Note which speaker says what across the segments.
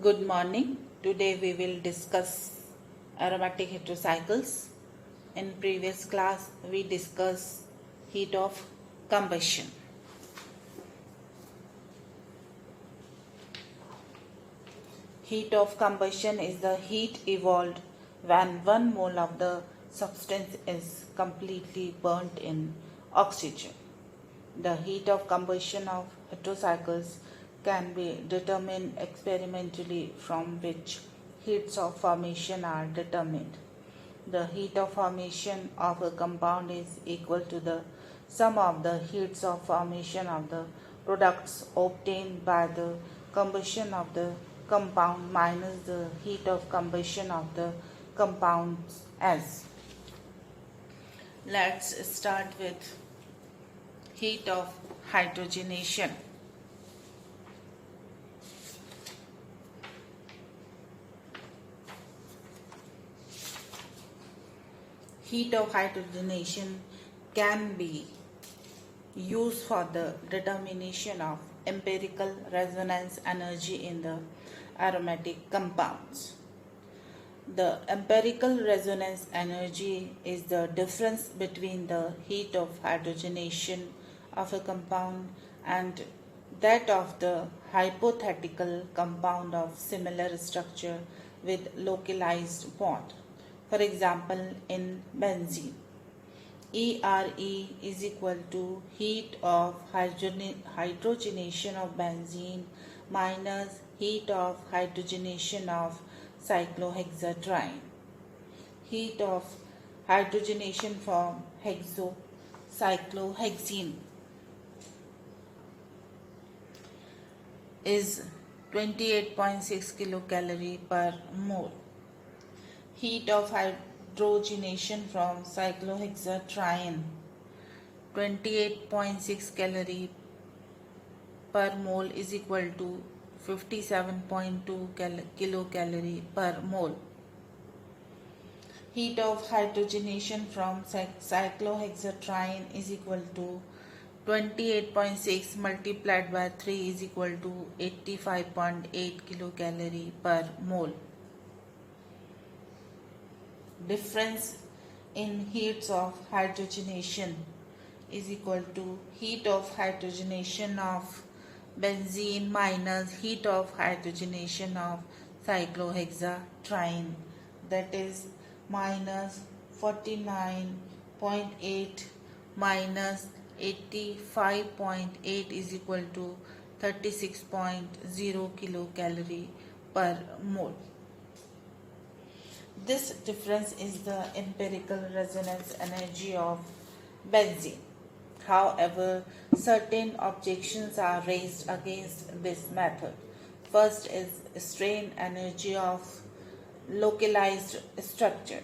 Speaker 1: Good morning. Today we will discuss aromatic heterocycles. In previous class we discussed heat of combustion. Heat of combustion is the heat evolved when 1 mole of the substance is completely burnt in oxygen. The heat of combustion of heterocycles can be determined experimentally, from which heats of formation are determined. The heat of formation of a compound is equal to the sum of the heats of formation of the products obtained by the combustion of the compound minus the heat of combustion of the compounds as. Let's start with heat of hydrogenation. Heat of hydrogenation can be used for the determination of empirical resonance energy in the aromatic compounds. The empirical resonance energy is the difference between the heat of hydrogenation of a compound and that of the hypothetical compound of similar structure with localized bond. For example, in benzene, ERE is equal to heat of hydrogenation of benzene minus heat of hydrogenation of cyclohexatriene. Heat of hydrogenation from hexocyclohexene is 28.6 kilocalorie per mole. Heat of hydrogenation from cyclohexatriene 28.6 calorie per mole is equal to 57.2 kilocalorie per mole. Heat of hydrogenation from cyclohexatriene is equal to 28.6 multiplied by 3 is equal to 85.8 kilocalorie per mole. Difference in heats of hydrogenation is equal to heat of hydrogenation of benzene minus heat of hydrogenation of cyclohexatriene, that is minus 49.8 minus 85.8 is equal to 36.0 kilocalorie per mole. This difference is the empirical resonance energy of benzene. However, certain objections are raised against this method. First is strain energy of localized structure.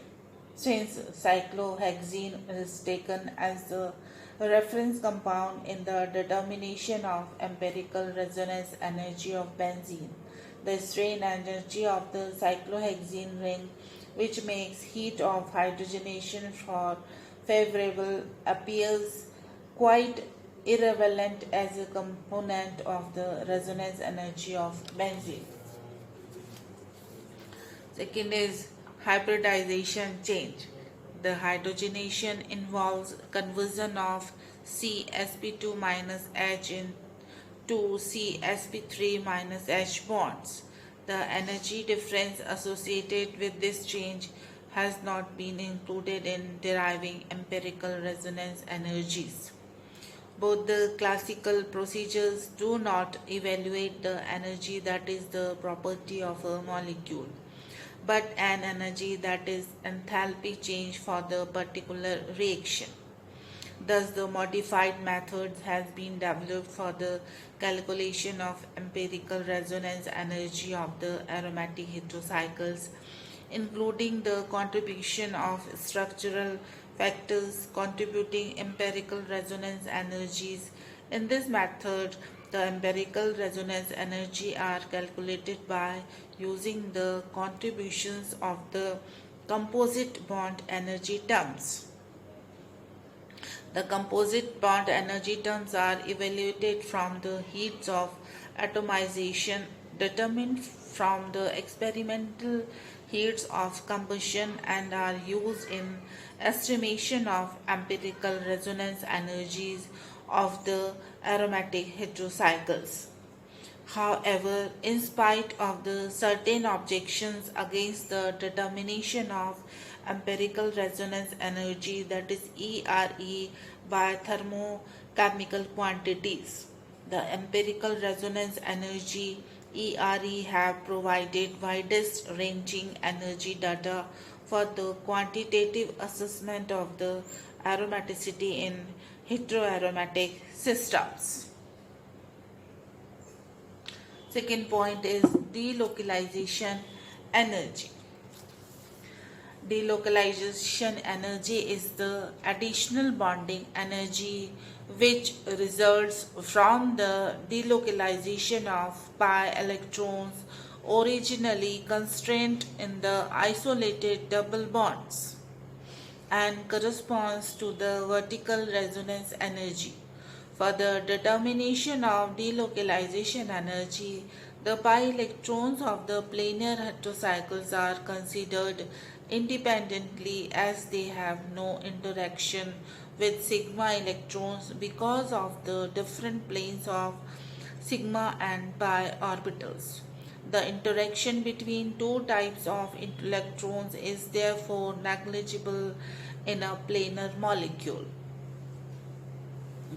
Speaker 1: Since cyclohexene is taken as the reference compound in the determination of empirical resonance energy of benzene, the strain energy of the cyclohexene ring, which makes heat of hydrogenation for favorable, appears quite irrelevant as a component of the resonance energy of benzene. Second is hybridization change. The hydrogenation involves conversion of CsP2 minus H into CsP3 minus H bonds. The energy difference associated with this change has not been included in deriving empirical resonance energies. Both the classical procedures do not evaluate the energy that is the property of a molecule, but an energy that is enthalpy change for the particular reaction. Thus, the modified method has been developed for the calculation of empirical resonance energy of the aromatic heterocycles, including the contribution of structural factors contributing empirical resonance energies. In this method, the empirical resonance energy are calculated by using the contributions of the composite bond energy terms. The composite bond energy terms are evaluated from the heats of atomization determined from the experimental heats of combustion and are used in estimation of empirical resonance energies of the aromatic heterocycles. However, in spite of the certain objections against the determination of empirical resonance energy, that is ERE, by thermochemical quantities, the empirical resonance energy ERE have provided widest ranging energy data for the quantitative assessment of the aromaticity in heteroaromatic systems. Second point is delocalization energy. Delocalization energy is the additional bonding energy which results from the delocalization of pi electrons originally constrained in the isolated double bonds and corresponds to the vertical resonance energy. For the determination of delocalization energy, the pi electrons of the planar heterocycles are considered independently as they have no interaction with sigma electrons because of the different planes of sigma and pi orbitals. The interaction between two types of electrons is therefore negligible in a planar molecule.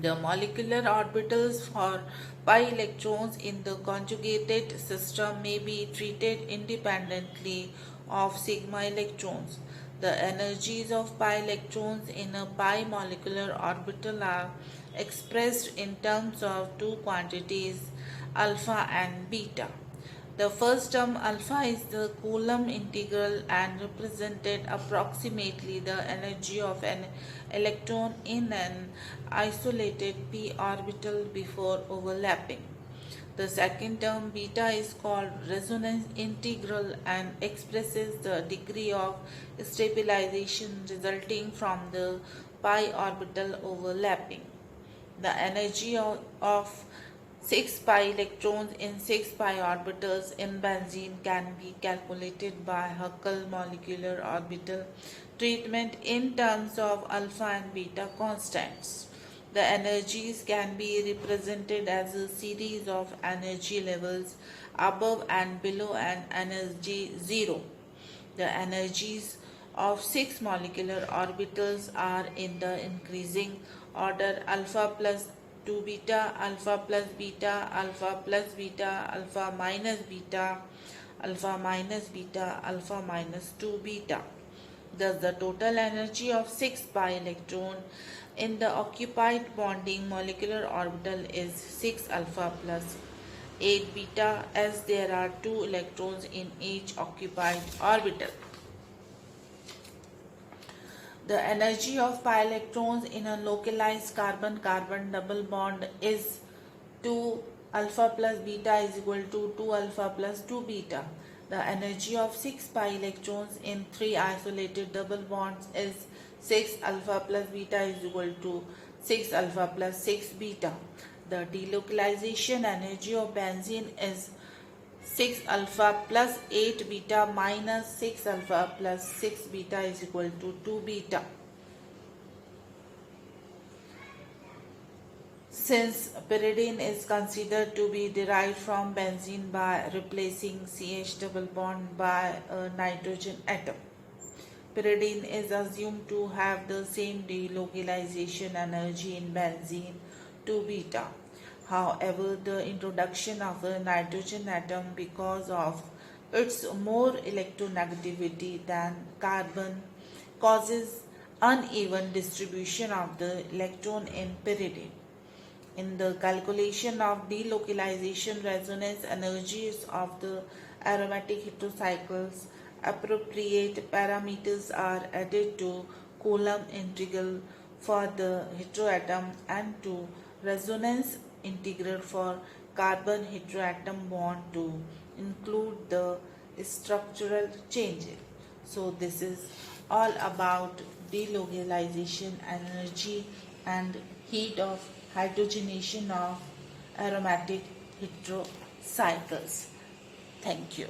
Speaker 1: The molecular orbitals for pi electrons in the conjugated system may be treated independently of sigma electrons. The energies of pi electrons in a pi molecular orbital are expressed in terms of two quantities alpha and beta. The first term alpha is the Coulomb integral and represented approximately the energy of an electron in an isolated p orbital before overlapping. The second term beta is called resonance integral and expresses the degree of stabilization resulting from the pi orbital overlapping. The energy of 6 pi electrons in 6 pi orbitals in benzene can be calculated by Huckel molecular orbital treatment in terms of alpha and beta constants. The energies can be represented as a series of energy levels above and below an energy zero. The energies of 6 molecular orbitals are in the increasing order alpha plus 2 beta, alpha plus beta, alpha plus beta, alpha minus beta, alpha minus beta, alpha minus 2 beta. Thus, the total energy of 6 pi electron in the occupied bonding molecular orbital is 6 alpha plus 8 beta, as there are 2 electrons in each occupied orbital. The energy of pi electrons in a localized carbon-carbon double bond is 2 alpha plus beta is equal to 2 alpha plus 2 beta. The energy of 6 pi electrons in 3 isolated double bonds is 6 alpha plus beta is equal to 6 alpha plus 6 beta. The delocalization energy of benzene is 6 alpha plus 8 beta minus 6 alpha plus 6 beta is equal to 2 beta. Since pyridine is considered to be derived from benzene by replacing CH double bond by a nitrogen atom, pyridine is assumed to have the same delocalization energy in benzene 2 beta. However, the introduction of a nitrogen atom because of its more electronegativity than carbon causes uneven distribution of the electron in pyridine. In the calculation of delocalization resonance energies of the aromatic heterocycles, appropriate parameters are added to Coulomb integral for the heteroatom and to resonance integral for carbon heteroatom bond to include the structural changes. So this is all about delocalization energy and heat of hydrogenation of aromatic heterocycles. Thank you.